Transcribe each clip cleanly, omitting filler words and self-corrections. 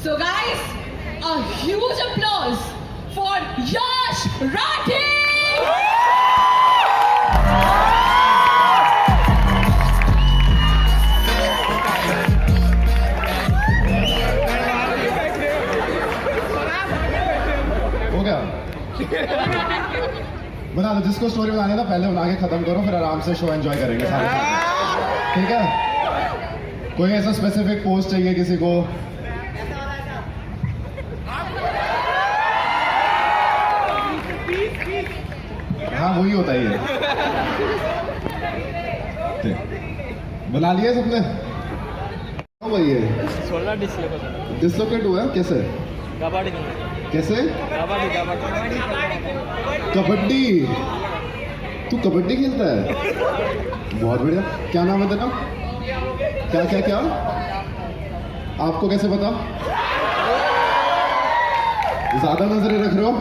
So guys, a huge applause for Yash Rathi! हो गया? बता दो, जिसको स्टोरी बनानी था पहले बना के खत्म करो, फिर आराम से शो एंजॉय करेंगे सारे। ठीक है? कोई ऐसा स्पेसिफिक पोस्ट चाहिए किसी को? हाँ वही होता ही है। बना लिया सबने? वही है। 16 डिसलोकेट हुआ है कैसे? कबड्डी कैसे? कबड्डी कबड्डी? तू कबड्डी खेलता है? बहुत बढ़िया। क्या नाम है तेरा? क्या क्या क्या? आपको कैसे पता? ज्यादा नजरें रख रहे हो?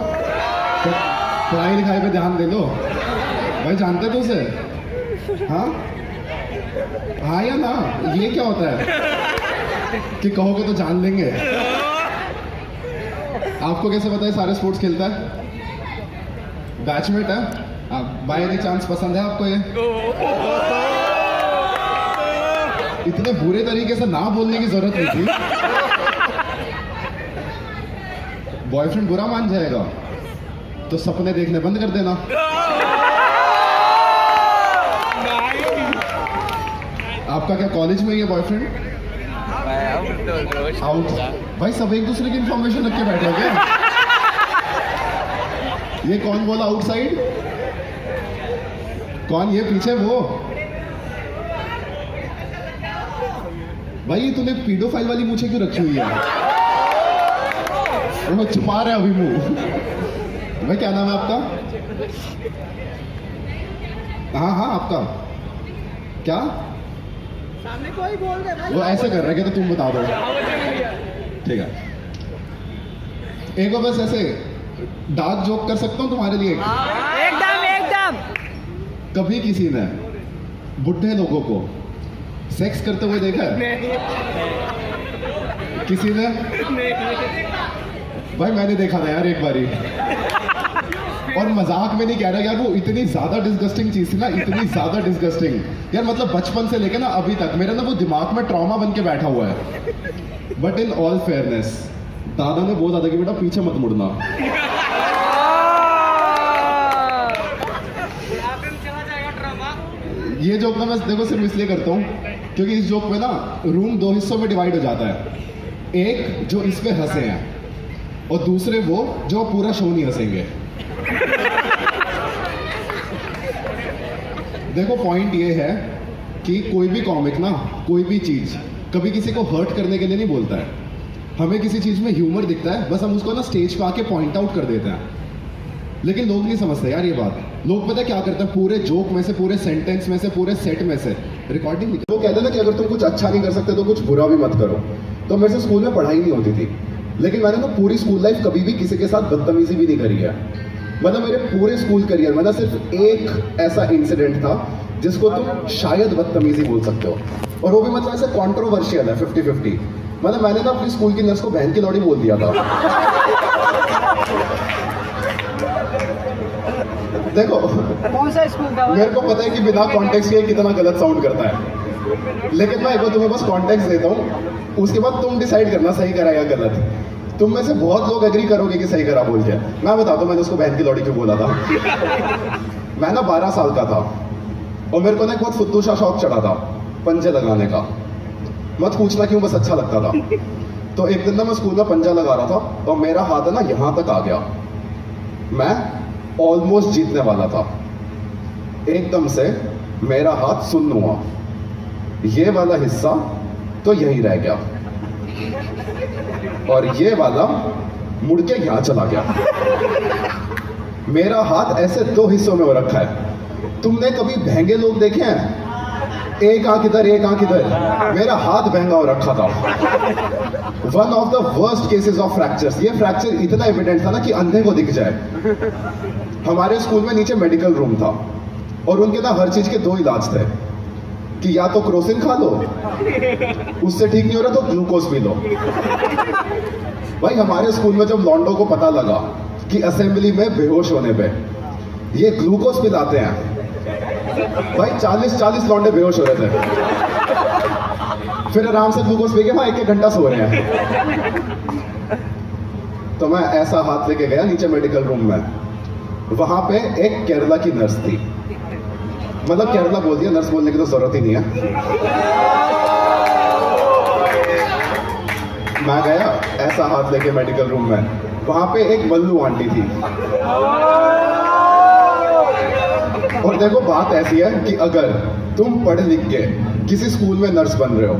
पढ़ाई लिखाई पे ध्यान दे लो भाई। जानते तो उसे? हाँ हाँ या ना? ये क्या होता है कि कहोगे तो जान लेंगे? आपको कैसे पता है सारे स्पोर्ट्स खेलता है? बैचमेट है? बाय एनी चांस पसंद है आपको ये? इतने बुरे तरीके से ना बोलने की जरूरत नहीं थी। बॉयफ्रेंड बुरा मान जाएगा तो सपने देखने बंद कर देना। आपका क्या कॉलेज में ही है बॉयफ्रेंड? आउट। भाई सब एक दूसरे की इंफॉर्मेशन रख के बैठे हो क्या? ये कौन बोला आउटसाइड? कौन? ये पीछे वो? भाई तूने पीडोफाइल वाली मूछें क्यों रखी हुई है? वो छुपा रहे अभी मुंह। भाई क्या नाम है आपका? हाँ हाँ आपका क्या? सामने कोई बोल रहा है। वो ऐसे कर रहे हैं कि तो तुम बता दो। ठीक है, एक बार बस ऐसे डार्क जोक कर सकता हूँ तुम्हारे लिए? एकदम एकदम। कभी किसी ने बुढ़े लोगों को सेक्स करते हुए देखा है? किसी ने? भाई मैंने देखा था यार एक बारी, और मजाक में नहीं कह रहा यार, वो इतनी ज्यादा डिस्गस्टिंग चीज थी ना, इतनी ज्यादा डिस्गस्टिंग यार। मतलब बचपन से लेकर ना अभी तक मेरे ना वो दिमाग में ट्रॉमा बन के बैठा हुआ है। बट इन ऑल फेयरनेस दादा ने बोला था कि बेटा पीछे मत मुड़ना। ये जोक ना मैं देखो सिर्फ इसलिए करता हूँ क्योंकि इस जोक में ना रूम दो हिस्सों में डिवाइड हो जाता है। एक जो इस पे हंसे हैं और दूसरे वो जो पूरा शो नहीं हंसेंगे। देखो पॉइंट ये है कि कोई भी कॉमिक ना, कोई भी चीज कभी किसी को हर्ट करने के लिए नहीं बोलता है। हमें किसी चीज में ह्यूमर दिखता है, बस हम उसको ना स्टेज पे आके पॉइंट आउट कर देते हैं। लेकिन लोग नहीं समझते यार ये बात। लोग पता है क्या करते हैं? पूरे जोक में से, पूरे सेंटेंस में से, पूरे सेट में से रिकॉर्डिंग। वो कहते हैं ना कि अगर तुम कुछ अच्छा नहीं कर सकते तो कुछ बुरा भी मत करो। तो मेरे से स्कूल में पढ़ाई नहीं होती थी, लेकिन मैंने ना पूरी स्कूल लाइफ कभी भी किसी के साथ बदतमीजी भी नहीं करी है। मतलब मेरे पूरे स्कूल करियर में ना सिर्फ एक ऐसा इंसिडेंट था जिसको तुम शायद बदतमीजी बोल सकते हो, और वो भी मतलब ऐसे कॉन्ट्रोवर्शियल है, 50-50। मतलब मैंने ना अपनी स्कूल की नर्स को बहन की लौड़ी बोल दिया था। देखो कौन सा स्कूल था? मेरे को पता है कि बिना कॉन्टेक्स्ट के कितना गलत साउंड करता है, लेकिन मैं एक बार तुम्हें बस कॉन्टेक्स्ट देता हूँ, उसके बाद तुम डिसाइड करना सही करा या गलत। तुम में से बहुत लोग एग्री करोगे कि सही करा बोल के। मैं बताता हूँ मैंने उसको बहन की लौड़ी क्यों बोला था। मैं ना 12 साल का था और मेरे को ना एक बहुत फुद्दू सा शौक चढ़ा था पंजे लगाने का। मत पूछना क्यों, बस अच्छा लगता था। तो एक दिन ना मैं स्कूल में पंजा लगा रहा था और मेरा हाथ है ना यहाँ तक आ गया। मैं ऑलमोस्ट जीतने वाला था, एकदम से मेरा हाथ सुन्न हुआ, ये वाला हिस्सा तो यहीं रह गया और ये वाला मुड़ के यहां चला गया। मेरा हाथ ऐसे दो हिस्सों में हो रखा है। तुमने कभी भैंगे लोग देखे हैं? एक आंख इधर एक आंख इधर। मेरा हाथ भैंगा हो रखा था। One of the worst cases of fractures. ये फ्रैक्चर इतना एविडेंट था ना कि अंधे को दिख जाए। हमारे स्कूल में नीचे मेडिकल रूम था और उनके ना हर चीज के दो इलाज थे कि या तो क्रोसिन खा लो, उससे ठीक नहीं हो रहा तो ग्लूकोज पी लो। भाई हमारे स्कूल में जब लॉन्डो को पता लगा कि असेंबली में बेहोश होने पे ये ग्लूकोज पिलाते हैं, भाई 40-40 लौंडे बेहोश हो रहे थे, फिर आराम से ग्लूकोज पी के वहां 1-1 घंटा सो रहे हैं। तो मैं ऐसा हाथ लेके गया नीचे मेडिकल रूम में, वहां पे एक केरला की नर्स थी, मतलब केरला बोल दिया, नर्स बोलने की तो जरूरत ही नहीं है। मैं गया ऐसा हाथ लेके मेडिकल रूम में, वहां पे एक मल्लू आंटी थी। और देखो बात ऐसी है कि अगर तुम पढ़ लिख के किसी स्कूल में नर्स बन रहे हो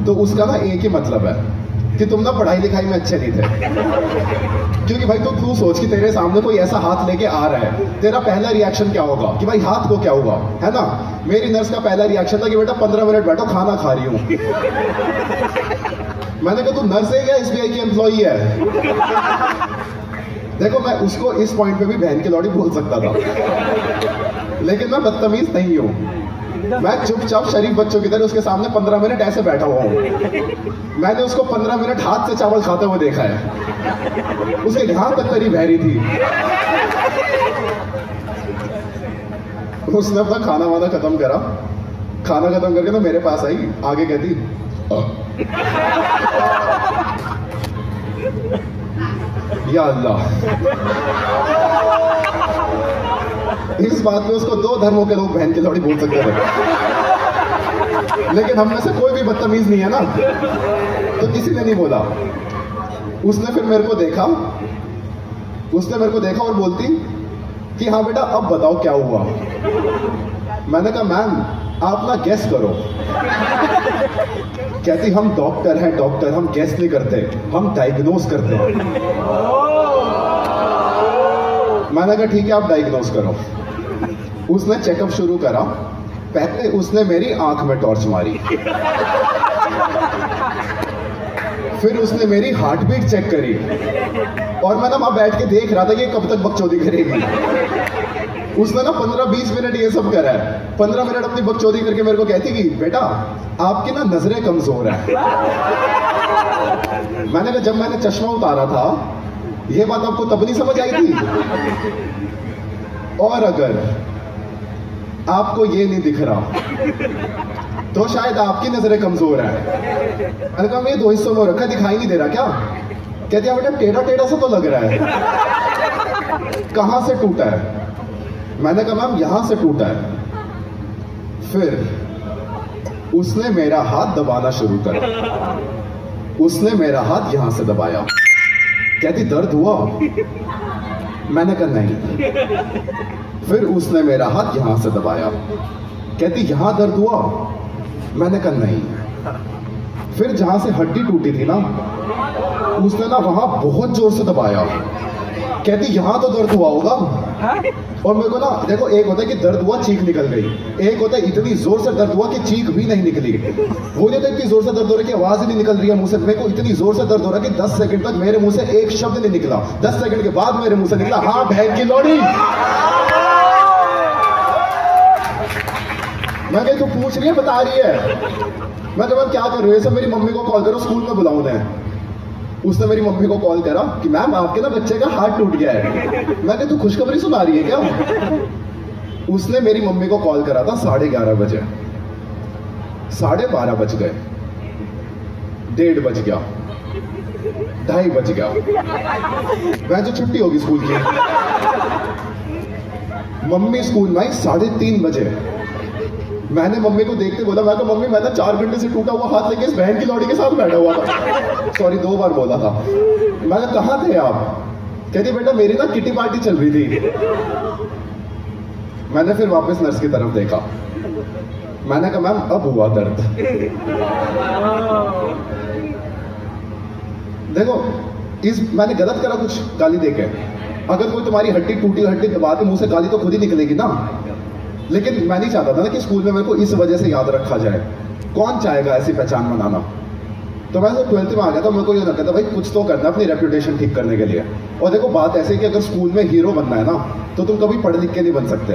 तो उसका ना एक ही मतलब है कि तुम ना पढ़ाई लिखाई में अच्छे नहीं थे। क्योंकि भाई तू सोच कि तेरे सामने कोई ऐसा हाथ लेके आ रहा है, तेरा पहला रिएक्शन क्या होगा कि भाई हाथ को क्या हुआ, है ना। मेरी नर्स का पहला रिएक्शन था कि बेटा 15 मिनट बैठो, खाना खा रही हूं। मैंने कहा तू नर्स है या एसबीआई की एम्प्लॉई है। देखो मैं उसको इस पॉइंट पे भी बहन की लौड़ी बोल सकता था, लेकिन मैं बदतमीज नहीं हूं। मैं चुपचाप शरीफ बच्चों की तरह उसके सामने 15 मिनट ऐसे बैठा हुआ हूं। मैंने उसको 15 मिनट हाथ से चावल खाते हुए देखा है, उसके यहां तक करीब बहरी थी। उसने अपना खाना वाना खत्म करा, खाना खत्म करके तो मेरे पास आई, आगे कहती या अल्लाह। इस बात में उसको 2 धर्मों के लोग बहन की लौड़ी बोल सकते थे, लेकिन हम में से कोई भी बदतमीज नहीं है ना, तो किसी ने नहीं बोला। उसने फिर मेरे को देखा, और बोलती कि हाँ बेटा अब बताओ क्या हुआ। मैंने कहा मैम आप ना गेस करो। कहती हम डॉक्टर हैं डॉक्टर, हम गेस नहीं करते, हम डायग्नोज करते हैं। मैंने कहा ठीक है आप डायग्नोज करो। उसने चेकअप शुरू करा, पहले उसने मेरी आंख में टॉर्च मारी, फिर उसने मेरी हार्ट बीट चेक करी, और मैं ना वहां बैठ के देख रहा था कि कब तक बकचोदी करेगी। उसने ना 15-20 मिनट ये सब करा है। 15 मिनट अपनी बकचोदी करके मेरे को कहती कि बेटा आपकी ना नजरें कमजोर है। मैंने कहा जब मैंने चश्मा उतारा था ये बात आपको तब नहीं समझ आई थी, और अगर आपको ये नहीं दिख रहा तो शायद आपकी नजरें कमजोर है। मैंने कहा मैं 2 हिस्सों में रखा, दिखाई नहीं दे रहा क्या? कहती है बेटा टेढ़ा टेढ़ा सा तो लग रहा है, कहां से टूटा है? मैंने कहा मैम यहां से टूटा है। फिर उसने मेरा हाथ दबाना शुरू करा, उसने मेरा हाथ यहां से दबाया। कहती दर्द हुआ? मैंने कहा नहीं। फिर उसने मेरा हाथ यहां से दबाया, कहती यहां दर्द हुआ? मैंने कहा नहीं। फिर जहां से हड्डी टूटी थी ना उसने ना वहां बहुत जोर से दबाया, कहती यहां तो दर्द हुआ होगा। और मेरे को ना देखो, एक होता है कि दर्द हुआ चीख निकल गई, एक होता है इतनी जोर से दर्द हुआ कि चीख भी नहीं निकली। वो नहीं होता इतनी जोर से दर्द हो रहा है कि आवाज ही नहीं निकल रही है मुंह से। मेरे को इतनी जोर से दर्द हो रहा है कि 10 सेकंड तक मेरे मुंह से एक शब्द नहीं निकला। 10 सेकंड के बाद मेरे मुंह से निकला हाँ बहन की लोड़ी। मैं कहीं तू पूछ रही है बता रही है। मैं कहा क्या कर रही है? सब मेरी मम्मी को कॉल करो, स्कूल में बुलाऊं उन्हें। उसने मेरी मम्मी को कॉल करा कि मैम आपके ना बच्चे का हाथ टूट गया है। मैं कहा तू खुशखबरी सुना रही है क्या? उसने मेरी मम्मी को कॉल करा था 11:30 बजे, 12:30 बज गए, 1:30 बज गया, 2:30 बज गया, मैं जो छुट्टी होगी स्कूल की। मम्मी स्कूल में आई 3:30 बजे। मैंने मम्मी को देखते बोला, मैं कहा मम्मी मैं तो 4 घंटे से टूटा हुआ हाथ लेके इस बहन की लौड़ी के साथ बैठा हुआ था। सॉरी 2 बार बोला था। मैंने कहा थे आप? कहती बेटा मेरी ना किटी पार्टी चल रही थी। मैंने फिर वापस नर्स की तरफ देखा, मैंने कहा मैम अब हुआ दर्द। देखो मैंने गलत करा कुछ गाली देके? अगर कोई तुम्हारी हड्डी टूटी हड्डी दबा के मुंह से गाली तो खुद ही निकलेगी ना। लेकिन मैं नहीं चाहता था ना कि स्कूल में मेरे को इस वजह से याद रखा जाए। कौन चाहेगा ऐसी पहचान बनाना? तो मैं जब 12th में आ गया था मेरे को ये लगता था भाई कुछ तो करना अपनी रेपुटेशन ठीक करने के लिए। और देखो बात ऐसे कि अगर स्कूल में हीरो बनना है ना तो तुम कभी पढ़ लिख के नहीं बन सकते।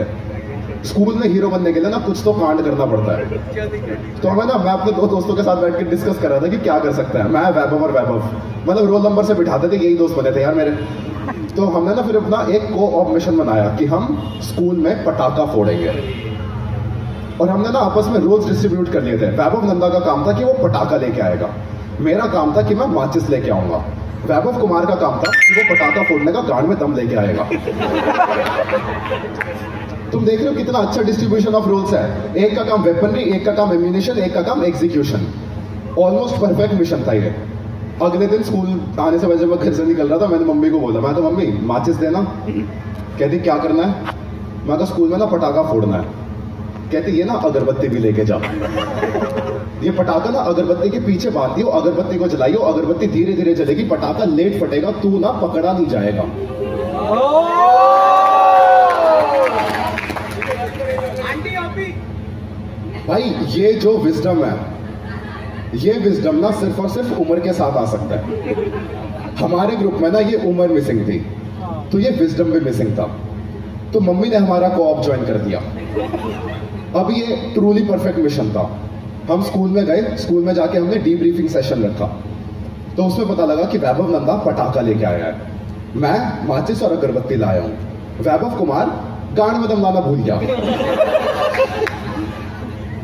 स्कूल में हीरो बनने के लिए ना कुछ तो कांड करना पड़ता है। तो मैं अपने दो दोस्तों के साथ बैठ के डिस्कस कर रहा था कि क्या कर सकता है। मैं वैभव और वैभव मतलब रोल नंबर से बिठाते थे, यही दोस्त बने थे यार मेरे। तो हमने ना फिर अपना एक को-ऑप मिशन बनाया कि हम स्कूल में पटाखा फोड़ेंगे, और हमने ना आपस में रोल्स डिस्ट्रीब्यूट कर लिए थे। वैभव नंदा का काम था कि वो पटाखा लेके आएगा, मेरा काम था कि मैं माचिस लेके आऊंगा, वैभव कुमार का काम था कि वो पटाखा फोड़ने का गांड में दम लेके आएगा। तुम देख रहे हो कितना अच्छा डिस्ट्रीब्यूशन ऑफ रोल्स है। एक का काम वेपनरी, एक का काम एम्यूनिशन, एक का काम एग्जीक्यूशन। ऑलमोस्ट परफेक्ट मिशन था ये। अगले दिन स्कूल आने से जब मैं घर से निकल रहा था, मैंने मम्मी को बोला, मैं तो मम्मी माचिस देना। कहती क्या करना है? मैं तो स्कूल में ना पटाखा फोड़ना है। कहती ये ना अगरबत्ती भी लेके जा, ये पटाखा ना अगरबत्ती के पीछे बांध दियो, अगरबत्ती को जलाइयो, अगरबत्ती धीरे धीरे जलेगी, पटाखा लेट फटेगा, तू ना पकड़ा नहीं जाएगा। भाई ये जो विजडम है, ये विजडम ना सिर्फ और सिर्फ उम्र के साथ आ सकता है। हमारे ग्रुप में ना ये उम्र मिसिंग थी, तो ये विजडम भी मिसिंग था। तो मम्मी ने हमारा को-ऑप ज्वाइन कर दिया। अब ये ट्रूली परफेक्ट मिशन था। हम स्कूल में गए, स्कूल में जाके हमने डीब्रीफिंग सेशन रखा। तो उसमें पता लगा कि वैभव नंदा पटाखा लेके आया है, मैं माचिस और अगरबत्ती लाया हूं, वैभव कुमार गांड में दम लाना भूल गया।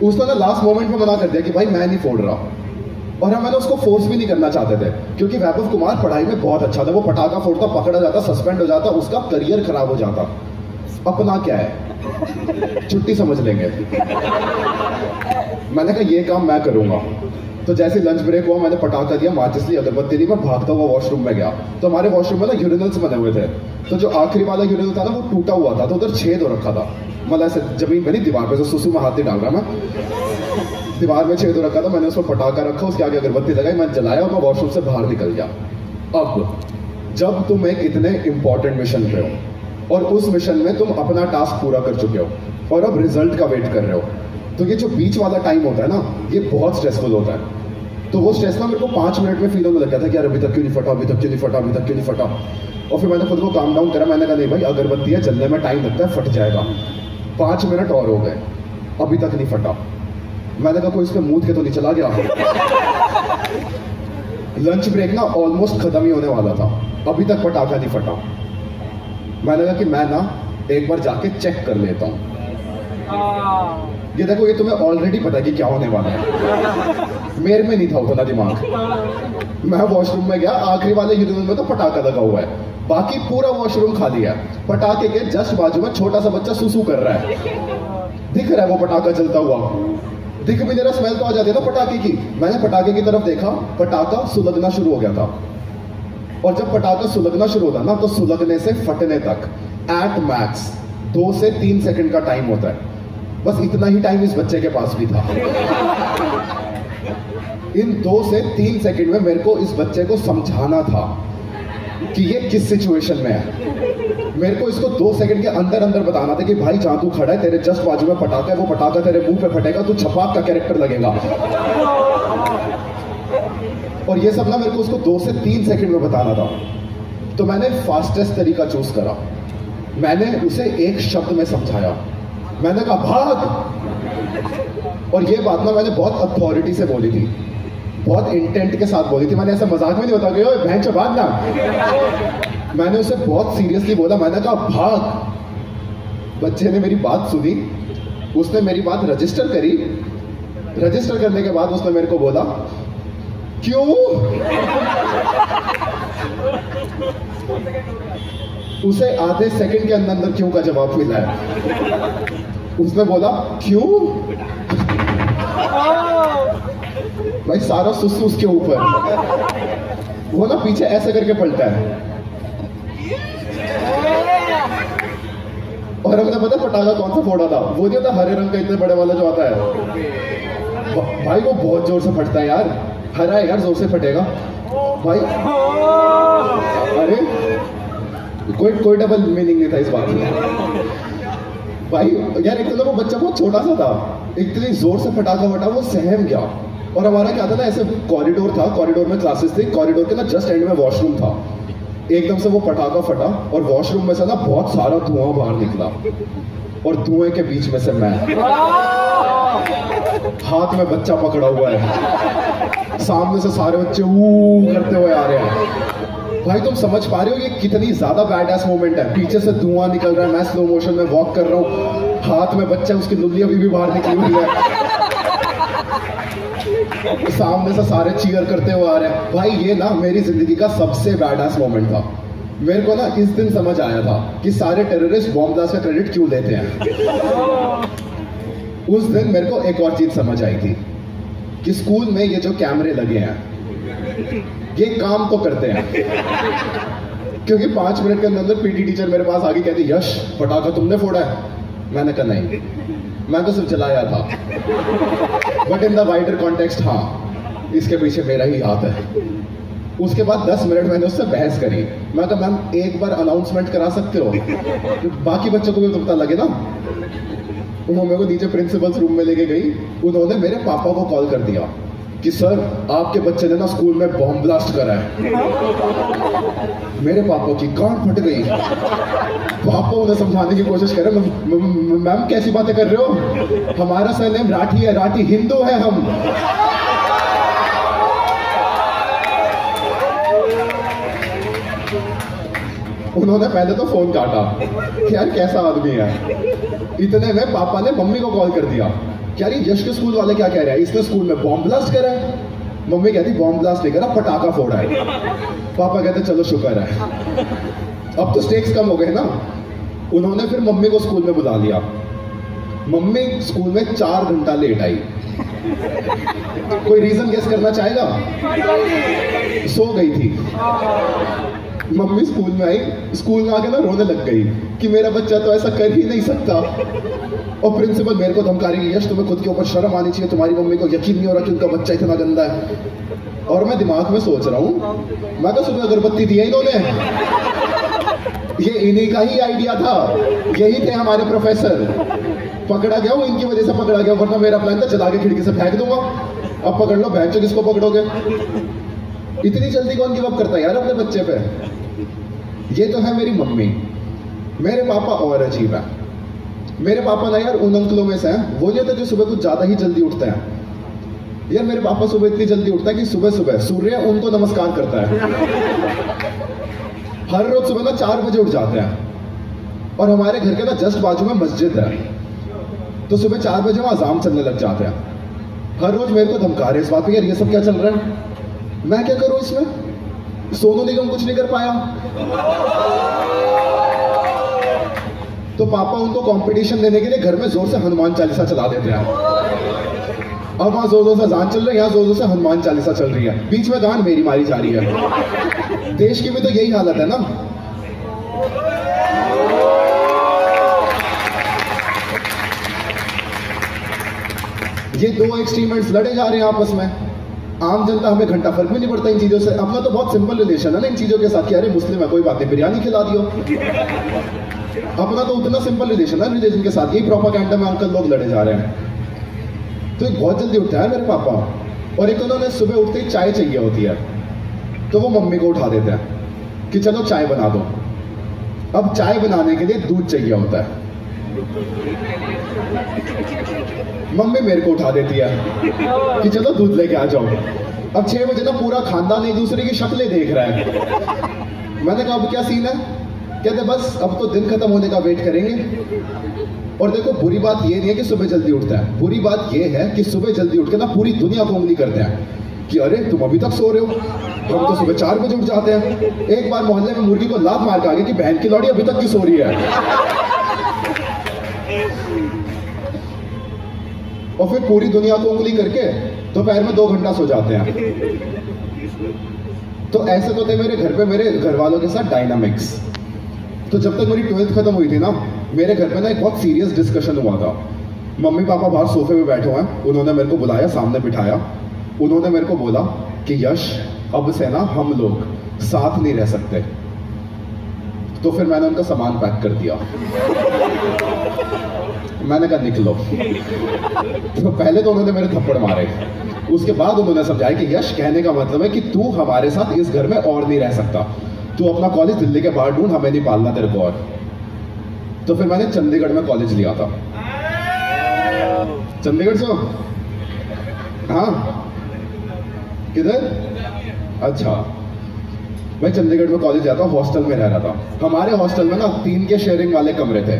उसने ना लास्ट मोमेंट में मना कर दिया कि भाई मैं नहीं फोड़ रहा, और हम उसको फोर्स भी नहीं करना चाहते थे क्योंकि वैभव कुमार पढ़ाई में बहुत अच्छा था। वो पटाखा फोड़ता, पकड़ा जाता, सस्पेंड हो जाता, उसका करियर खराब हो जाता। अपना क्या है, छुट्टी समझ लेंगे। मैंने कहा ये काम मैं करूंगा। तो जैसे लंच ब्रेक हुआ, मैंने पटाखा दिया, माचिस ली, अगरबत्ती ली, मैं भागता हुआ वॉशरूम में गया। तो हमारे वॉशरूम में ना यूरिनल्स बने हुए थे। तो जो आखिरी वाला यूरिनल था ना, वो टूटा हुआ था, तो उधर छेद हो रखा था। मतलब ऐसे जमीन पे नहीं, दीवार पे, तो सुसु में हाथ नहीं डाल रहा मैं, दीवार में छेद हो रखा था। मैंने उसमें पटाखा रखा, उसके आगे अगरबत्ती लगाई, मैं जलाया और मैं वॉशरूम से बाहर निकल गया। अब जब तुम एक इतने इंपॉर्टेंट मिशन पे हो और उस मिशन में तुम अपना टास्क पूरा कर चुके हो और अब रिजल्ट का वेट कर रहे हो, तो ये जो बीच वाला टाइम होता है ना, ये बहुत स्ट्रेसफुल होता है। तो वो स्ट्रेस ना मेरे को 5 मिनट में फील होने लग गया था कि यार अभी तक क्यों नहीं फटा, अभी तक क्यों नहीं फटा, अभी तक क्यों नहीं फटा। और फिर मैंने खुद को काम डाउन करा। मैंने कहा नहीं भाई, अगरबत्ती है, जलने में टाइम लगता है, फट जाएगा। 5 मिनट और हो गए, अभी तक नहीं फटा। मैंने कहा कोई इस पे मूद के तो नहीं चला गया। लंच ब्रेक ना ऑलमोस्ट खत्म ही होने वाला था, अभी तक पटाखा नहीं फटा। मैंने कहा कि मैं ना एक बार जाके चेक कर लेता हूँ। ये देखो, ये तुम्हें ऑलरेडी पता है कि क्या होने वाला है। मेरे में नहीं था उतना दिमाग। मैं वॉशरूम में गया, आखिरी वाले यूरिनल में तो पटाखा लगा हुआ है, बाकी पूरा वॉशरूम खाली है। पटाखे के जस्ट बाजू में छोटा सा बच्चा सुसु कर रहा है, दिख रहा है वो पटाखा चलता हुआ, दिख भी जरा, स्मेल तो आ जाती है ना पटाखे की। मैंने पटाखे की तरफ देखा, पटाखा सुलगना शुरू हो गया था। और जब पटाखा सुलगना शुरू होता है ना, तो सुलगने से फटने तक एट मैक्स 2 से 3 सेकंड का टाइम होता है। बस इतना ही टाइम इस बच्चे के पास भी था। इन 2 से 3 सेकंड में मेरे को इस बच्चे को समझाना था कि ये किस सिचुएशन में है। मेरे को इसको 2 सेकंड के अंदर अंदर बताना था कि भाई जहां तू खड़ा है, तेरे जस्ट बाजू में पटाखा है, वो पटाखा तेरे मुंह पे फटेगा, तू छपाक का कैरेक्टर लगेगा। और ये सब ना मेरे को उसको 2 से 3 सेकंड में बताना था। तो मैंने फास्टेस्ट तरीका चूज करा। मैंने उसे एक शब्द में समझाया। मैंने कहा भाग। और ये बात ना मैंने बहुत अथॉरिटी से बोली थी, बहुत इंटेंट के साथ बोली थी। मैंने ऐसा मजाक में नहीं बता गया बहन से भाग ना। मैंने उसे बहुत सीरियसली बोला। मैंने कहा भाग। बच्चे ने मेरी बात सुनी, उसने मेरी बात रजिस्टर करी। रजिस्टर करने के बाद उसने मेरे को बोला क्यों। उसे आधे सेकंड के अंदर क्यों का जवाब मिला है। उसने बोला क्यों। भाई सारा सुसु उसके ऊपर। वो ना पीछे ऐसे करके पलटा है। और हमने पता पटाखा कौन सा फोड़ा था? वो नहीं होता हरे रंग का इतने बड़े वाला जो आता है भाई, वो बहुत जोर से फटता है यार। हरा है यार, जोर से फटेगा भाई। अरे कोई डबल मीनिंग नहीं था इस बात में भाई। यार एक तो वो बच्चा बहुत छोटा सा था, इतनी जोर से पटाखा फटा, वो सहम गया। और हमारा क्या था ना, ऐसे कॉरिडोर था, कॉरिडोर में क्लासेस थी, कॉरिडोर के ना जस्ट एंड में वॉशरूम था। एकदम से वो पटाखा फटा और वॉशरूम में से ना बहुत सारा धुआं बाहर निकला। और धुएं के बीच में से मैं, हाथ में बच्चा पकड़ा हुआ है, सामने से सारे बच्चे ऊ करते हुए आ रहे हैं। भाई तुम समझ पा रहे हो ये कितनी ज्यादा बैड-एस मोमेंट है। पीछे से धुआं निकल रहा है, मैं स्लो मोशन में वॉक कर रहा हूँ, हाथ में बच्चा, उसकी लुल्ली अभी भी बाहर निकली हुई है, सामने से सारे चीयर करते हुए आ रहे हैं। भाई ये ना मेरी जिंदगी का सबसे बैड-एस मोमेंट था। मेरे को ना इस दिन समझ आया था कि सारे टेररिस्ट बॉम्ब ब्लास्ट का क्रेडिट क्यों लेते हैं। उस दिन मेरे को एक और चीज समझ आई थी कि स्कूल में ये जो कैमरे लगे हैं ये काम तो करते हैं, क्योंकि 5 मिनट के अंदर पीटी टीचर मेरे पास आके कहती, यश पटाखा तुमने फोड़ा है? मैंने कहा नहीं, मैं तो सिर्फ जलाया था, but in the wider context हाँ, इसके पीछे मेरा ही हाथ है। उसके बाद 10 मिनट मैंने उससे बहस करी। मैं कहा मैम एक बार अनाउंसमेंट करा सकते हो, बाकी बच्चों को भी तो पता लगे ना। उन्होंने मेरे को नीचे प्रिंसिपल्स रूम में लेके गई, उन्होंने मेरे पापा को कॉल कर दिया कि सर आपके बच्चे ने ना स्कूल में बॉम्ब ब्लास्ट करा है। मेरे पापा की गांड फट गई। पापा उन्हें समझाने की कोशिश कर रहे, मैम कैसी बातें कर रहे हो, हमारा सरनेम राठी है, राठी हिंदू है हम। उन्होंने पहले तो फोन काटा कि यार कैसा आदमी है। इतने में पापा ने मम्मी को कॉल कर दिया कि यार यश के स्कूल वाले क्या कह रहे हैं, इसने स्कूल में बॉम्ब ब्लास्ट करा है। मम्मी कहती बॉम्ब ब्लास्ट नहीं करा, पटाखा फोड़ा है। पापा कहते चलो शुक्र है, अब तो स्टेक्स कम हो गए ना। उन्होंने फिर मम्मी को स्कूल में बुला लिया। मम्मी स्कूल में 4 घंटा लेट आई। कोई रीजन गेस करना चाहेगा? सो गई थी। मम्मी स्कूल में आई, स्कूल में आके ना रोने लग गई कि मेरा बच्चा तो ऐसा कर ही नहीं सकता। और प्रिंसिपल मेरे को धमका रही है, यश तुम्हें खुद के ऊपर शर्म आनी चाहिए, तुम्हारी मम्मी को यकीन नहीं हो रहा कि उनका बच्चा इतना गंदा है। और मैं दिमाग में सोच रहा हूँ, मैं तो सुबह अगरबत्ती दिया इन्होंने, ये इन्हीं का ही आइडिया था, यही थे हमारे प्रोफेसर। पकड़ा गया हूँ इनकी वजह से पकड़ा गया, वरना मेरा प्लान था चला के खिड़की से फेंक दूंगा। अब पकड़ लो, बहन चो किसको पकड़ोगे? इतनी जल्दी कौन गिव अप करता है यार अपने बच्चे पे। ये तो है मेरी मम्मी। मेरे पापा और अजीब है। मेरे पापा ना यार उन अंकलों में से हैं, वो नहीं होता जो सुबह कुछ ज्यादा ही जल्दी उठते हैं। यार मेरे पापा सुबह इतनी जल्दी उठता है कि सुबह सुबह सूर्य उनको नमस्कार करता है। हर रोज सुबह ना 4 बजे उठ जाते हैं। और हमारे घर के ना जस्ट बाजू में मस्जिद है, तो सुबह 4 बजे वहां अजान चलने लग जाते हैं। हर रोज मेरे को धमका रहे इस बात पे, यार ये सब क्या चल रहा है, मैं क्या करूं इसमें? सोनू निगम कुछ नहीं कर पाया। तो पापा उनको कंपटीशन देने के लिए घर में जोर से हनुमान चालीसा चला देते हैं। अब वहां जोर जोर से अजान चल रही है, यहाँ जोर जोर से हनुमान चालीसा चल रही है, बीच में गान मेरी मारी जा रही है। देश की भी तो यही हालत है ना। ये 2 एक्सट्रीमेंट्स लड़े जा रहे हैं आपस में। आम जनता हमें घंटा फर्क भी नहीं पड़ता इन चीजों से। अपना तो बहुत सिंपल रिलेशन है ना इन चीजों के साथ कि अरे मुस्लिम है कोई बात नहीं, बिरयानी खिला दियो। अपना तो उतना सिंपल रिलेशन है रिलीजन के साथ। यही प्रोपेगेंडा में अंकल लोग लड़े जा रहे हैं। तो बहुत जल्दी उठता है मेरे पापा, और एक उन्होंने सुबह उठते ही चाय चाहिए होती है, तो वो मम्मी को उठा देते हैं कि चलो चाय बना दो। अब चाय बनाने के लिए दूध चाहिए होता है, मम्मी मेरे को उठा देती है कि चलो दूध लेके आ जाओ। अब 6 बजे ना पूरा खानदान एक दूसरे की शक्लें देख रहा है। मैंने कहा अब क्या सीन है? कहते बस अब तो दिन खत्म होने का वेट करेंगे। और देखो बुरी बात ये नहीं है कि सुबह जल्दी उठता है, बुरी बात ये है कि सुबह जल्दी उठ के ना पूरी दुनिया को उंगली करते हैं कि अरे तुम अभी तक सो रहे हो, हम तो सुबह 4 बजे उठ जाते हैं। एक बार मोहल्ले में मुर्गी को लात मार के आ गई कि बहन की लौड़ी अभी तक की सो रही है। और फिर पूरी दुनिया को उंगली करके दोपहर में 2 घंटा सो जाते हैं। तो ऐसे तो थे मेरे घर पे मेरे घर वालों के साथ डायनामिक्स। तो जब तक मेरी 12th खत्म हुई थी ना, मेरे घर पे ना एक बहुत सीरियस डिस्कशन हुआ था। मम्मी पापा बाहर सोफे पे बैठे हुए हैं, उन्होंने मेरे को बुलाया, सामने बिठाया। उन्होंने मेरे को बोला कि यश अब से ना हम लोग साथ नहीं रह सकते। तो फिर मैंने उनका सामान पैक कर दिया। मैंने कहा निकलो। तो पहले तो उन्होंने मेरे थप्पड़ मारे, उसके बाद उन्होंने समझाया कि यश कहने का मतलब है कि तू हमारे साथ इस घर में और नहीं रह सकता, तू अपना कॉलेज दिल्ली के बाहर ढूंढ, हमें नहीं पालना तेरे को। और तो फिर मैंने चंडीगढ़ में कॉलेज लिया था। चंडीगढ़ से हो? हाँ, किधर? अच्छा, मैं चंडीगढ़ में कॉलेज जाता, हॉस्टल में रह रहा था। हमारे हॉस्टल में ना 3 के शेयरिंग वाले कमरे थे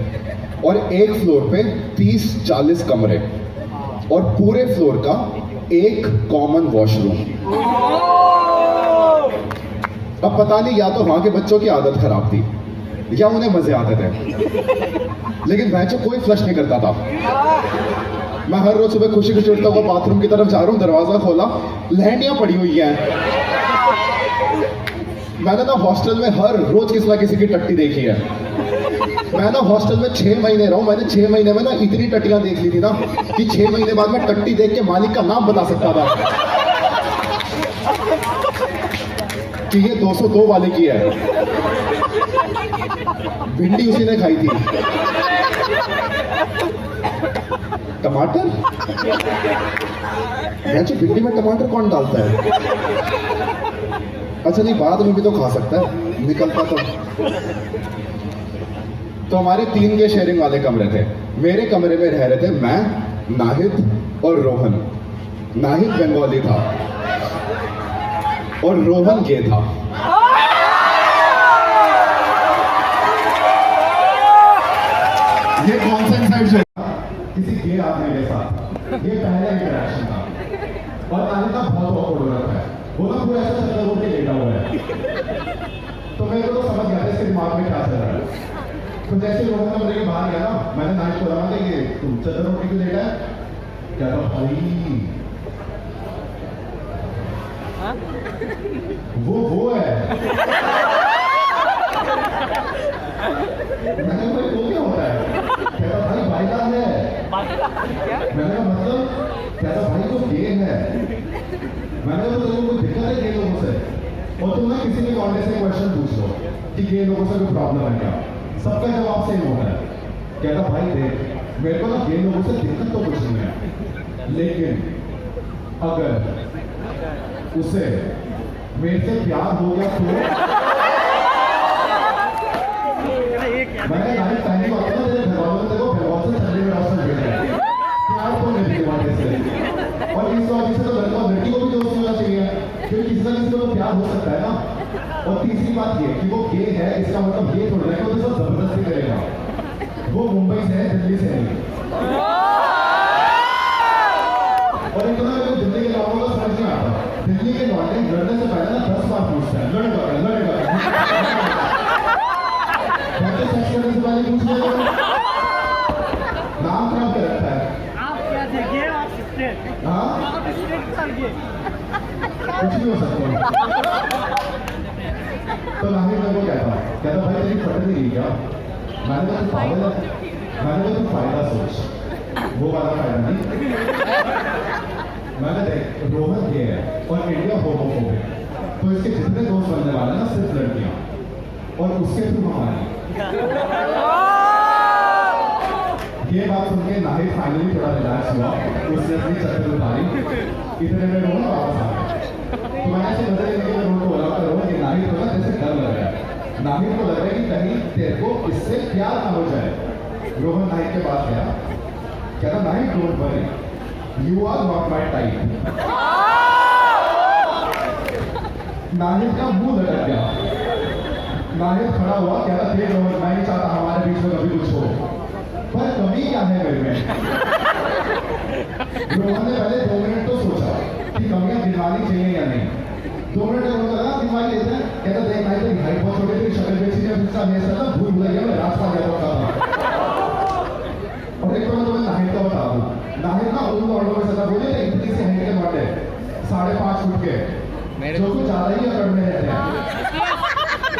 और एक फ्लोर पे 30-40 कमरे और पूरे फ्लोर का एक कॉमन वॉशरूम। अब पता नहीं, या तो वहां के बच्चों की आदत खराब थी या उन्हें मजे आते थे, लेकिन भैंचो कोई फ्लश नहीं करता था। मैं हर रोज सुबह खुशी खुशी उठता हुआ बाथरूम की तरफ जा रहा हूँ, दरवाजा खोला, लहंडियां पड़ी हुई हैं। मैंने ना हॉस्टल में हर रोज किसी ना किसी की टट्टी देखी है। मैं ना हॉस्टल में 6 महीने रहा हूं, मैंने 6 महीने में ना इतनी टट्टियां देख ली थी ना कि 6 महीने बाद मैं टट्टी देख के मालिक का नाम बता सकता था कि ये 202 वाले की है। भिंडी उसी ने खाई थी। टमाटर? वैसे भिंडी में टमाटर कौन डालता है? अच्छा नहीं, बाद में भी तो खा सकता है, निकलता तो हमारे 3 के शेयरिंग वाले कमरे थे। मेरे कमरे में रह रहे थे मैं, नाहिद और रोहन। नाहिद बंगाली था और रोहन गे था। ये कौन सा इंसाइड है? किसी गे आदमी के साथ ये पहला इंटरेक्शन था और नाहिद का बहुत ऑकवर्ड हो रहा है। वो ना पूरा ऐसा चक्कर होकर लेटा हुआ है, तो मेरे को तो समझ गया इसके दिमाग में क्या चल रहा है। तो जैसे रोहन का मेरे के बाहर गया ना, मैंने नाइट को लगा कि तुम चद्दर रोटी क्यों लेटा है? क्या था भाई, वो है। मैंने भाई वो क्या होता है? क्या था भाई, भाईला है। मैंने कहा मतलब क्या था भाई, तो गे है। मैंने तो लोगों को दिक्कत है गे लोगों से, और तुम ना किसी भी कॉन्टेक्स्ट में क्वेश्चन पूछ लो कि गे लोगों से कोई प्रॉब्लम है क्या, सबका जवाब सेम होता है। कहता भाई देख, मेरे को ना गे लोगों से दिक्कत तो कुछ नहीं है, लेकिन अगर उसे मेरे से प्यार हो गया तो मैंने नाइट टाइम को अपना तेरे घर वालों से देखो, घर वालों से चलने में रास्ता भेजा है प्यार तो मेरे दिमाग से। और इस वजह से तो लड़का और लड़की को भी दोस्त होना चाहिए, क्योंकि किसी ना किसी को तो प्यार हो सकता है ना। और तीसरी बात ये कि वो गे है, इसका मतलब ये थोड़ा है कि वो तो सब जबरदस्ती करेगा। वो मुंबई से है, दिल्ली से नहीं। और इनको ना मेरे दिल्ली के लोगों को समझ नहीं आता। दिल्ली के लौटे लड़ने से पहले ना 10 बार पूछते हैं, लड़ेगा सेक्स करने से पहले पूछ लिया, नाम खराब कर रखा है। हाँ, कुछ भी हो सकता है। तो नाहिद मेरे को कहता भाई तेरी फट नहीं रही क्या? मैंने कहा तू पागल है, मैंने कहा तू फायदा सोच, वो वाला फायदा नहीं। मैंने देख, रोहन गे है और इंडिया होमोफोबिक, तो इसके जितने दोस्त बनने वाले ना सिर्फ लड़कियां, और उसके थ्रू हमारी। ये बात सुन के नाहिद फाइनली थोड़ा रिलैक्स हुआ, उसने अपनी चक्कर उतारी, इतने में रोहन वापस आ गया। तो मैं ऐसे मजे लेने के लिए रोहन को बोला करो कि नाहिद को ना जैसे डर लग रहा है, नाहिद को लग रहा है कि कहीं तेरे को इससे प्यार ना हो जाए। रोहन नाहिद के पास गया, कहता Nahid don't worry, you are not my type. Nahid का मुंह लटक गया। नाहिद खड़ा हुआ, कहता देख रोहन, मैं नहीं चाहता हमारे बीच में कभी कुछ हो, पर कमी क्या है मेरे में? रोहन ने पहले 2 मिनट तो सोचा कि कमियां गिनवानी चाहिए या नहीं। 2 मिनट रोहन लगा गिनवा लेते हैं। कहता देख भाई तेरी हाइट बहुत छोटी, तेरी शक्ल बेची है, दूसरा मेरे साथ ना भूल भुलैया में रास्ता गया था। और एक तो मैं तुम्हें नाहिद का बता दूं, नाहिद ना उन लौंडों में सदा बोले थे इतनी सी हाइट के लौंडे 5.5 फुट के, जो कुछ ज्यादा ही अकड़ में रहते हैं।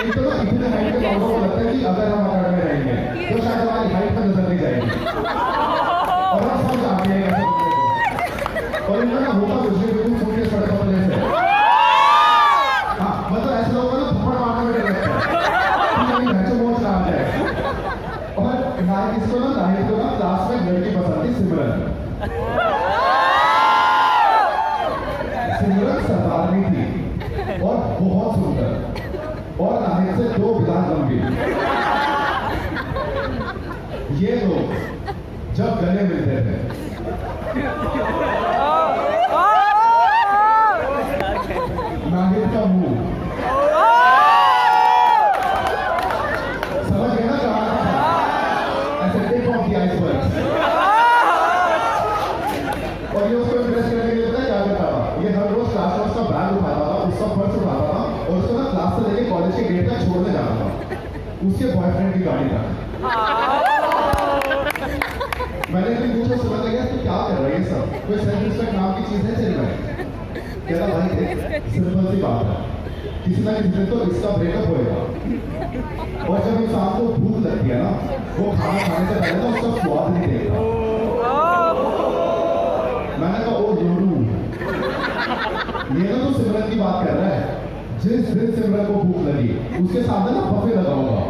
एक तो ना इतने हाइट के लौंडों को लगता है कि अगर हम अकड़ में रहेंगे तो शायद हमारी हाइट पर नजर नहीं जाएगी, और हम सब जानते हैं ऐसे बंदे को। और इनका ना होता कुछ नहीं, बिल्कुल फुट के सड़क पर जैसे। हाँ, मतलब ऐसे लोगों को ना थप्पड़ मारने में डर लगता है कि नहीं भैंसों बहुत चला जाए। और नाहिद इसको ना क्लास में लड़की पसंद थी, सिमरन। सिमरन सरदारनी थी और बहुत सुंदर, और नाहिद से 2 विधान लंबी। ये लोग जब गले मिलते थे नाहिद का मुंह समझ गए ना कहा ऐसे टिप ऑफ द आइसबर्ग। और ये उसको इम्प्रेस करने के लिए पता है क्या करता था? ये हर रोज क्लास का बैग उठाता था, उसका पर्स उठाता था और उसको ना क्लास से लेके कॉलेज के गेट तक छोड़ने जाता था उसके बॉयफ्रेंड की गाड़ी तक। मैंने भी पूछा, समझ गया तो क्या कर रहा है ये सब? कोई सेल्फ रिस्पेक्ट नाम की चीज है तेरे में? कहता भाई सिंपल सी बात है, किसी ना किसी दिन तो इसका ब्रेकअप होएगा। और जब इंसान को भूख लगती है ना, वो खाना खाने से पहले तो उसका स्वाद नहीं देखता। मैंने कहा ओ जोड़ू, ये ना तो सिमरन की बात कर रहा है। जिस दिन सिमरन को भूख लगी उसके सामने ना बफे लगा होगा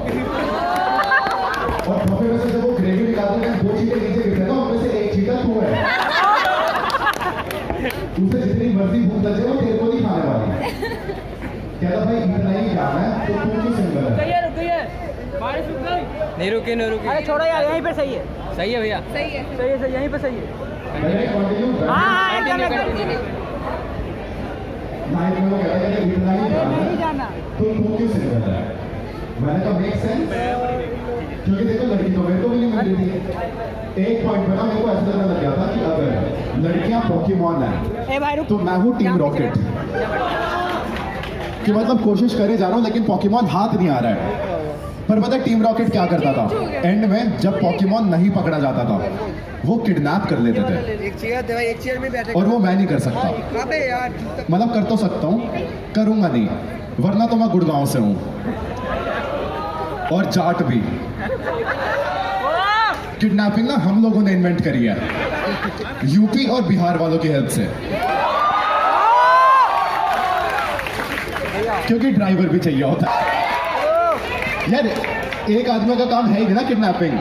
और बफे में से जब वो ग्रेवी निकालते हैं 2 चीजें नीचे गिरते हैं ना, उनमें से एक चीटा तू है। उसे जितनी मर्जी भूख लगे वो तेरे को नहीं खाने वाली। कहता भाई इतना ही खाना है तो तू क्यों सिंगल है? नहीं रुके नहीं रुके। अरे छोड़ो यार, यहीं पे सही है। सही है भैया, सही है यहीं पे सही है। मैंने कंटिन्यू हाँ नाइट में वो कहता है कि इतना ही खाना है जाना। तो तू क्यों सिंगल है? मैंने कहा मेक सेंस, क्योंकि देखो लड़की तो मेरे को भी नहीं मिल रही थी। एक पॉइंट पे ना मेरे को ऐसा लगने लग गया था कि अगर लड़कियां पोकेमॉन है तो मैं हूँ टीम रॉकेट। कि मतलब कोशिश करे जा रहा हूँ लेकिन पोकेमॉन हाथ नहीं आ रहा है। पर पता है टीम रॉकेट क्या करता था? एंड में जब पोकेमॉन नहीं पकड़ा जाता था वो किडनैप कर लेते थे। एक चेयर में बैठे। और वो मैं नहीं कर सकता। अबे यार, मतलब कर तो सकता हूँ, करूंगा नहीं, वरना तो मैं गुड़गांव से हूँ और जाट भी। किडनैपिंग ना हम लोगों ने इन्वेंट करी है, यूपी और बिहार वालों की हेल्प से। क्योंकि ड्राइवर भी चाहिए होता है यार। एक आदमी का काम है ही ना किडनैपिंग।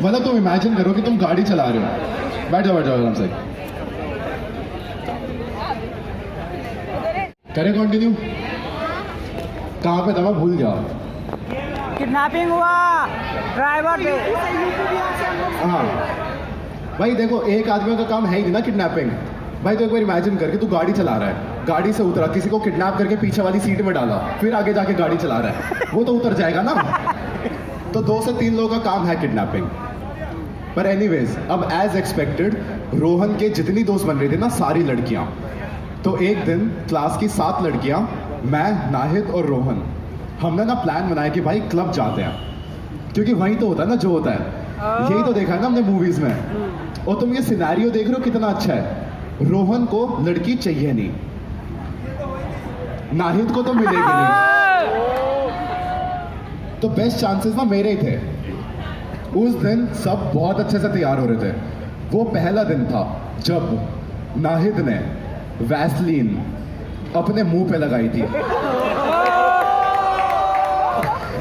मतलब तुम इमेजिन करो कि तुम गाड़ी चला रहे हो, बैठ जाओ आराम से। करें कंटिन्यू? कहाँ पे था मैं भूल गया। किडनैपिंग हुआ ड्राइवर पे। हाँ भाई देखो, एक आदमी का काम है ही नहीं ना किडनैपिंग। भाई तो एक बार इमेजिन करके तू गाड़ी चला रहा है, गाड़ी से उतरा, किसी को किडनैप करके पीछे वाली सीट में डाला, फिर आगे जाके गाड़ी चला रहा है, वो तो उतर जाएगा ना। तो 2 से 3 लोगों का काम है किडनैपिंग। पर एनीवेज, अब एज एक्सपेक्टेड रोहन के जितनी दोस्त बन रही थी ना, सारी लड़कियां। तो एक दिन क्लास की 7 लड़कियां, मैं, नाहिद और रोहन, हमने ना प्लान बनाया कि भाई क्लब जाते हैं, क्योंकि वहीं तो होता है ना जो होता है। यही तो देखा है ना हमने मूवीज में। और तुम ये सिनेरियो देख रहे हो कितना अच्छा है। रोहन को लड़की चाहिए नहीं, नाहिद को तो मिलेगी नहीं, तो बेस्ट चांसेस ना मेरे ही थे। उस दिन सब बहुत अच्छे से तैयार हो रहे थे। वो पहला दिन था जब नाहिद ने वैसलीन अपने मुंह पे लगाई थी।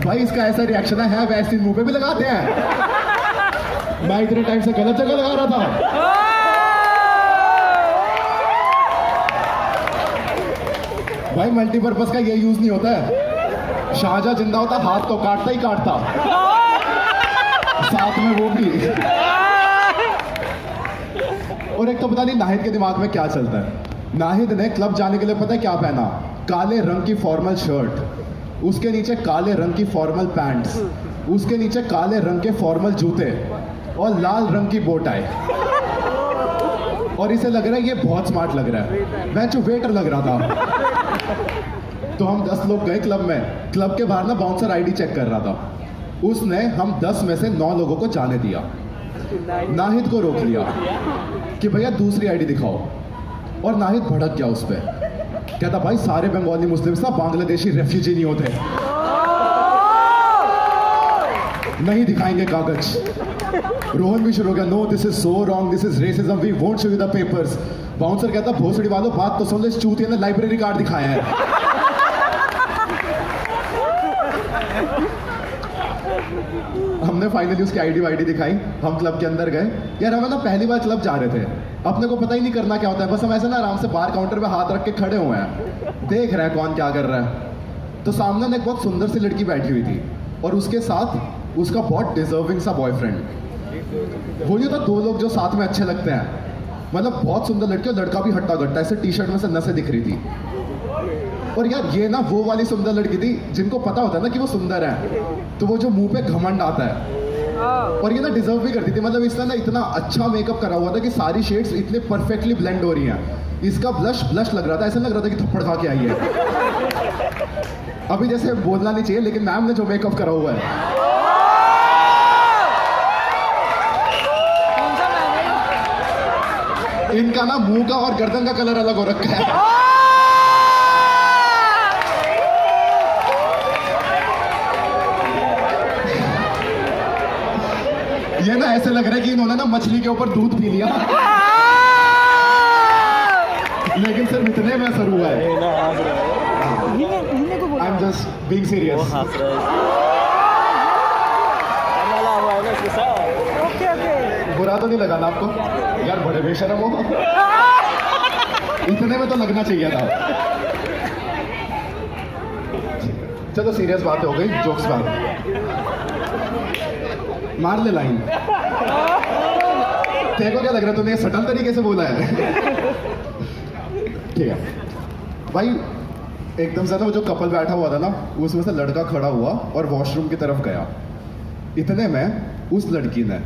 भाई इसका ऐसा रिएक्शन है, वैसलीन मुंह पे भी लगाते हैं? मैं इतने टाइम से गलत जगह लगा रहा था। भाई मल्टीपर्पज का ये यूज नहीं होता है। शाहजहां जिंदा होता हाथ तो काटता ही काटता, साथ में वो भी। और एक तो पता नहीं नाहिद के दिमाग में क्या चलता है। नाहिद ने क्लब जाने के लिए पता है क्या पहना? काले रंग की फॉर्मल शर्ट, उसके नीचे काले रंग की फॉर्मल पैंट्स, उसके नीचे काले रंग के फॉर्मल जूते और लाल रंग की बो टाई। और इसे लग रहा है ये बहुत स्मार्ट लग रहा है। मैं जो वेटर लग रहा था। तो हम 10 लोग गए क्लब में। क्लब के बाहर ना बाउंसर आईडी चेक कर रहा था। उसने हम 10 में से 9 लोगों को जाने दिया। नाहिद को रोक लिया कि भैया दूसरी आईडी दिखाओ। और नाहिद भड़क गया उस पर। कहता भाई सारे बंगाली मुस्लिम्स ना बांग्लादेशी रेफ्यूजी नहीं होते, नहीं दिखाएंगे कागज। रोहन भी शुरू हो गया, no this is so wrong, this is racism, we won't show you the papers. Bouncer कहता भोसड़ी वालों बात तो सुन लो, इस चूतिया ने लाइब्रेरी कार्ड दिखाया है। हमने फाइनली उसकी आईडी दिखाई। हम क्लब के अंदर गए। यार हमें ना पहली बार क्लब जा रहे थे, अपने को पता ही नहीं करना क्या होता है। बस हम ऐसे ना आराम से बार काउंटर पे हाथ रख के खड़े हुए हैं, देख रहे हैं कौन क्या कर रहा है। तो सामने एक बहुत सुंदर सी लड़की बैठी हुई थी और उसके साथ उसका बहुत डिजर्विंग सा बॉयफ्रेंड। वो नहीं होता दो लोग जो साथ में अच्छे लगते हैं, मतलब बहुत सुंदर लड़की और लड़का भी हट्टा गट्टा, ऐसे टी शर्ट में से नसें दिख रही थी। और यार ये ना वो वाली सुंदर लड़की थी जिनको पता होता है ना कि वो सुंदर है, तो वो जो मुंह पे घमंड आता है, और ये ना डिजर्व भी करती थी। मतलब इसने ना इतना अच्छा मेकअप करा हुआ था कि सारी शेड्स इतने परफेक्टली ब्लेंड हो रही हैं। इसका ब्लश लग रहा था, ऐसा लग रहा था कि थप्पड़ खा के आई है। अभी जैसे बोलना नहीं चाहिए, लेकिन मैम ने जो मेकअप करा हुआ है, इनका ना मुंह का और गर्दन का कलर अलग हो रखा है। ये ना ऐसे लग रहा है कि इन्होंने ना मछली के ऊपर दूध पी लिया, लेकिन सिर्फ इतने में असर हुआ है। I am just being serious. बुरा तो नहीं लगा ना आपको? यार बड़े बेशरम हो, इतने में तो लगना चाहिए था। चलो सीरियस बात हो गई, जोक्स बात। मार ले लाइन। तेरे को क्या लग रहा है, तूने सटल तरीके से बोला है? ठीक है भाई, एकदम से ना वो जो कपल बैठा हुआ था ना, उसमें से लड़का खड़ा हुआ और वॉशरूम की तरफ गया। इतने में उस लड़की ने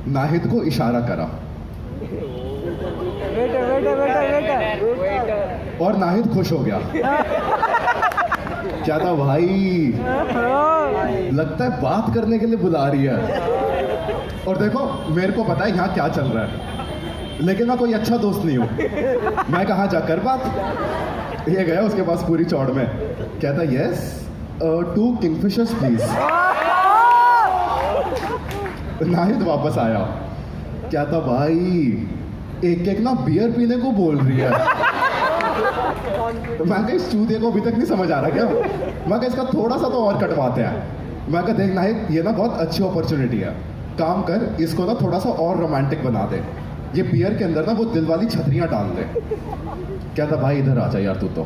नाहिद को इशारा करा और नाहिद खुश हो गया। क्या था भाई, लगता है बात करने के लिए बुला रही है। और देखो मेरे को पता है यहाँ क्या चल रहा है, लेकिन मैं कोई अच्छा दोस्त नहीं हूँ। मैं कहाँ जाकर बात, ये गया उसके पास पूरी चौड़ में, कहता यस 2 किंगफिशर्स प्लीज। नाहिद वापस आया, क्या था भाई, एक एक ना बियर पीने को बोल रही है। मैं कहा इस चूतिए को अभी तक नहीं समझ आ रहा क्या? मैं कहा इसका थोड़ा सा तो और कटवाते हैं। मैं कहा देख नाहिद, ये ना बहुत अच्छी अपॉर्चुनिटी है, काम कर, इसको ना थोड़ा सा और रोमांटिक बना दे, ये बियर के अंदर ना वो दिल वाली छतरियां डाल दे। क्या था भाई, इधर आ जा यार तू तो।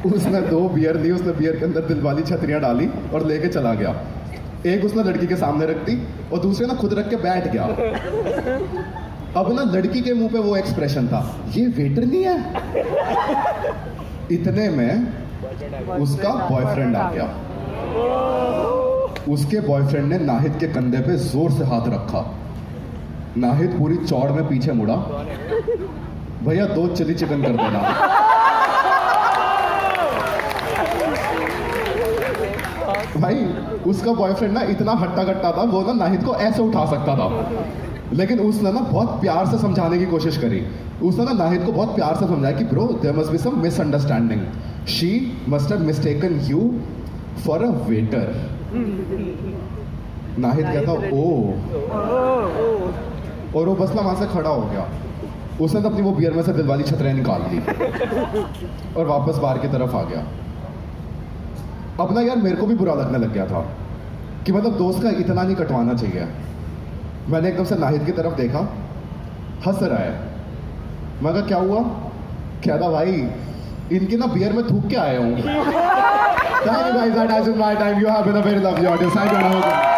उसने 2 बियर ली, उसने बियर के अंदर दिल वाली छतरियां डाली और लेके चला गया। एक उसने लड़की के सामने रख दी और दूसरे ना खुद रख के बैठ गया। अब ना लड़की के मुंह पे वो एक्सप्रेशन था, ये वेटर नहीं है। इतने में उसका बॉयफ्रेंड आ गया। उसके बॉयफ्रेंड ने नाहिद के कंधे पे जोर से हाथ रखा। नाहिद पूरी चौड़ में पीछे मुड़ा, भैया 2 चिली चिकन कर देना। भाई उसका बॉयफ्रेंड ना इतना हट्टा कट्टा था, वो ना नाहिद को ऐसे उठा सकता था, लेकिन उसने ना बहुत प्यार से समझाने की कोशिश करी। उसने ना नाहिद को बहुत प्यार से समझाया कि bro there must be some misunderstanding, she must have mistaken you for a waiter. Nahid कहता ओ, और वो बस ना वहां से खड़ा हो गया। उसने तो अपनी वो बियर में से दिल वाली छतरियां निकाल ली और वापस बार की तरफ आ गया। अब ना यार मेरे को भी बुरा लगने लग गया था कि मतलब दोस्त का इतना नहीं कटवाना चाहिए। मैंने एकदम से नाहिद की तरफ देखा, हंस रहा है। मैं कहा क्या हुआ? क्या था भाई, इनकी ना बियर में थूक के आया हूँ। Thank you guys, that has been my time. You have been a very lovely audience. I don't know.